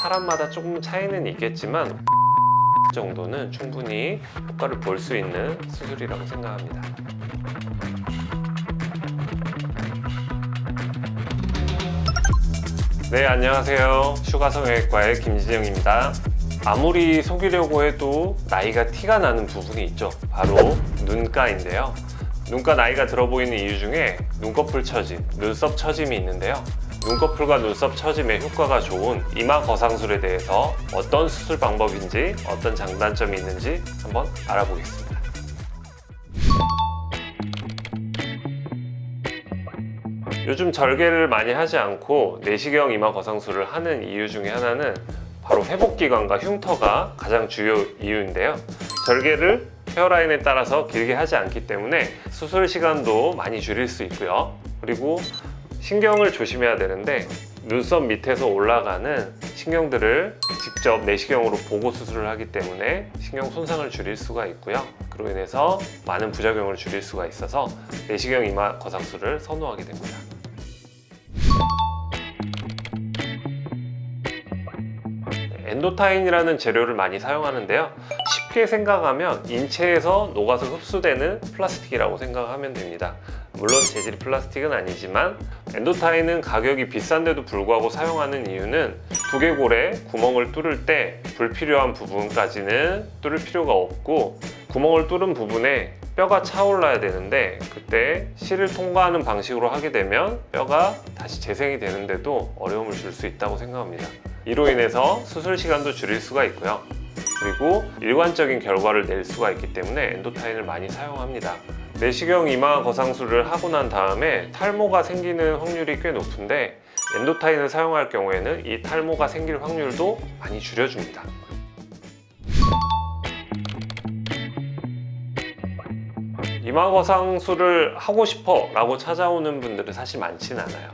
사람마다 조금 차이는 있겠지만 정도는 충분히 효과를 볼 수 있는 수술이라고 생각합니다. 네, 안녕하세요. 슈가성형외과의 김진영입니다. 아무리 속이려고 해도 나이가 티가 나는 부분이 있죠. 바로 눈가인데요. 눈가 나이가 들어 보이는 이유 중에 눈꺼풀 처짐, 눈썹 처짐이 있는데요. 눈꺼풀과 눈썹 처짐에 효과가 좋은 이마 거상술에 대해서 어떤 수술 방법인지, 어떤 장단점이 있는지 한번 알아보겠습니다. 요즘 절개를 많이 하지 않고 내시경 이마 거상술을 하는 이유 중에 하나는 바로 회복기간과 흉터가 가장 주요 이유인데요. 절개를 헤어라인에 따라서 길게 하지 않기 때문에 수술 시간도 많이 줄일 수 있고요. 그리고 신경을 조심해야 되는데 눈썹 밑에서 올라가는 신경들을 직접 내시경으로 보고 수술을 하기 때문에 신경 손상을 줄일 수가 있고요. 그로 인해서 많은 부작용을 줄일 수가 있어서 내시경 이마 거상술을 선호하게 됩니다. 엔도타인이라는 재료를 많이 사용하는데요. 쉽게 생각하면 인체에서 녹아서 흡수되는 플라스틱이라고 생각하면 됩니다. 물론 재질이 플라스틱은 아니지만 엔도타인은 가격이 비싼데도 불구하고 사용하는 이유는 두개골에 구멍을 뚫을 때 불필요한 부분까지는 뚫을 필요가 없고, 구멍을 뚫은 부분에 뼈가 차올라야 되는데 그때 실을 통과하는 방식으로 하게 되면 뼈가 다시 재생이 되는데도 어려움을 줄 수 있다고 생각합니다. 이로 인해서 수술 시간도 줄일 수가 있고요. 그리고 일관적인 결과를 낼 수가 있기 때문에 엔도타인을 많이 사용합니다. 내시경 이마 거상술을 하고 난 다음에 탈모가 생기는 확률이 꽤 높은데 엔도타인을 사용할 경우에는 이 탈모가 생길 확률도 많이 줄여줍니다. 이마 거상술을 하고 싶어 라고 찾아오는 분들은 사실 많지는 않아요.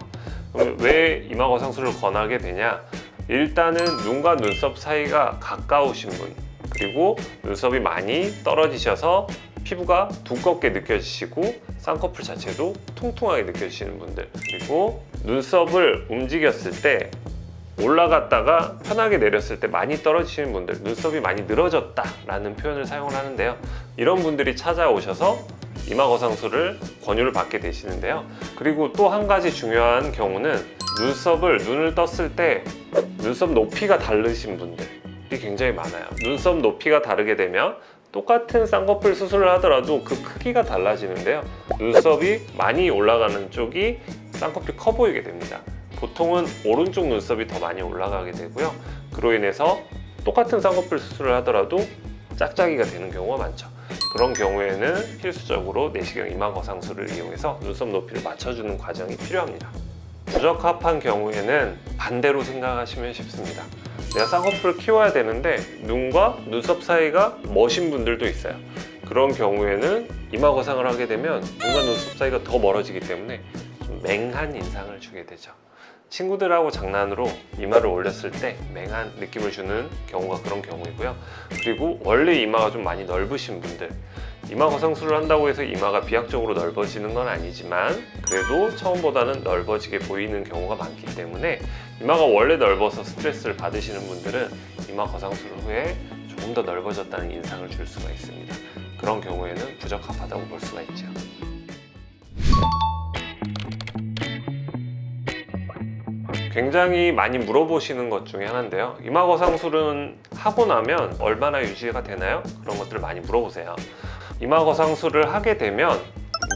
그럼 왜 이마 거상술을 권하게 되냐? 일단은 눈과 눈썹 사이가 가까우신 분, 그리고 눈썹이 많이 떨어지셔서 피부가 두껍게 느껴지시고 쌍꺼풀 자체도 통통하게 느껴지시는 분들, 그리고 눈썹을 움직였을 때 올라갔다가 편하게 내렸을 때 많이 떨어지시는 분들, 눈썹이 많이 늘어졌다 라는 표현을 사용을 하는데요. 이런 분들이 찾아오셔서 이마 거상술을 권유를 받게 되시는데요. 그리고 또 한 가지 중요한 경우는 눈을 떴을 때 눈썹 높이가 다르신 분들이 굉장히 많아요. 눈썹 높이가 다르게 되면 똑같은 쌍꺼풀 수술을 하더라도 그 크기가 달라지는데요. 눈썹이 많이 올라가는 쪽이 쌍꺼풀이 커 보이게 됩니다. 보통은 오른쪽 눈썹이 더 많이 올라가게 되고요. 그로 인해서 똑같은 쌍꺼풀 수술을 하더라도 짝짝이가 되는 경우가 많죠. 그런 경우에는 필수적으로 내시경 이마 거상술을 이용해서 눈썹 높이를 맞춰주는 과정이 필요합니다. 부적합한 경우에는 반대로 생각하시면 쉽습니다. 내가 쌍꺼풀을 키워야 되는데 눈과 눈썹 사이가 멋인 분들도 있어요. 그런 경우에는 이마 거상을 하게 되면 눈과 눈썹 사이가 더 멀어지기 때문에 좀 맹한 인상을 주게 되죠. 친구들하고 장난으로 이마를 올렸을 때 맹한 느낌을 주는 경우가 그런 경우이고요. 그리고 원래 이마가 좀 많이 넓으신 분들, 이마 거상술을 한다고 해서 이마가 비약적으로 넓어지는 건 아니지만 그래도 처음보다는 넓어지게 보이는 경우가 많기 때문에 이마가 원래 넓어서 스트레스를 받으시는 분들은 이마 거상술 후에 조금 더 넓어졌다는 인상을 줄 수가 있습니다. 그런 경우에는 부적합하다고 볼 수가 있죠. 굉장히 많이 물어보시는 것 중에 하나인데요. 이마 거상술은 하고 나면 얼마나 유지가 되나요? 그런 것들을 많이 물어보세요. 이마 거상술을 하게 되면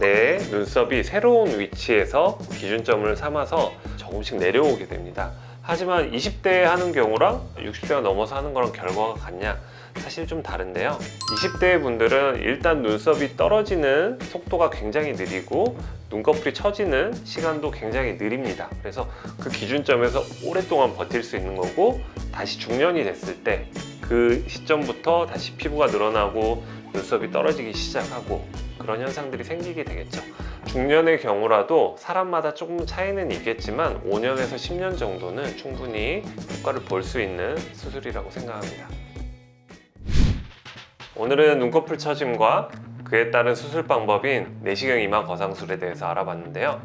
내 눈썹이 새로운 위치에서 기준점을 삼아서 조금씩 내려오게 됩니다. 하지만 20대에 하는 경우랑 60대가 넘어서 하는 거랑 결과가 같냐? 사실 좀 다른데요. 20대 분들은 일단 눈썹이 떨어지는 속도가 굉장히 느리고 눈꺼풀이 처지는 시간도 굉장히 느립니다. 그래서 그 기준점에서 오랫동안 버틸 수 있는 거고, 다시 중년이 됐을 때 그 시점부터 다시 피부가 늘어나고 눈썹이 떨어지기 시작하고 그런 현상들이 생기게 되겠죠. 중년의 경우라도 사람마다 조금 차이는 있겠지만 5년에서 10년 정도는 충분히 효과를 볼 수 있는 수술이라고 생각합니다. 오늘은 눈꺼풀 처짐과 그에 따른 수술 방법인 내시경 이마 거상술에 대해서 알아봤는데요.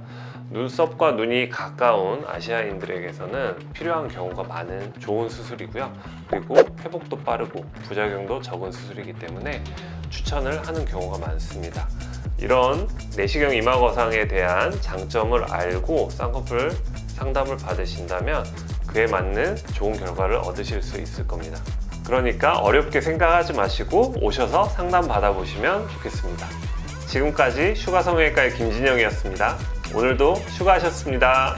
눈썹과 눈이 가까운 아시아인들에게서는 필요한 경우가 많은 좋은 수술이고요. 그리고 회복도 빠르고 부작용도 적은 수술이기 때문에 추천을 하는 경우가 많습니다. 이런 내시경 이마 거상에 대한 장점을 알고 쌍꺼풀 상담을 받으신다면 그에 맞는 좋은 결과를 얻으실 수 있을 겁니다. 그러니까 어렵게 생각하지 마시고 오셔서 상담 받아보시면 좋겠습니다. 지금까지 슈가성형외과의 김진영이었습니다. 오늘도 슈가하셨습니다.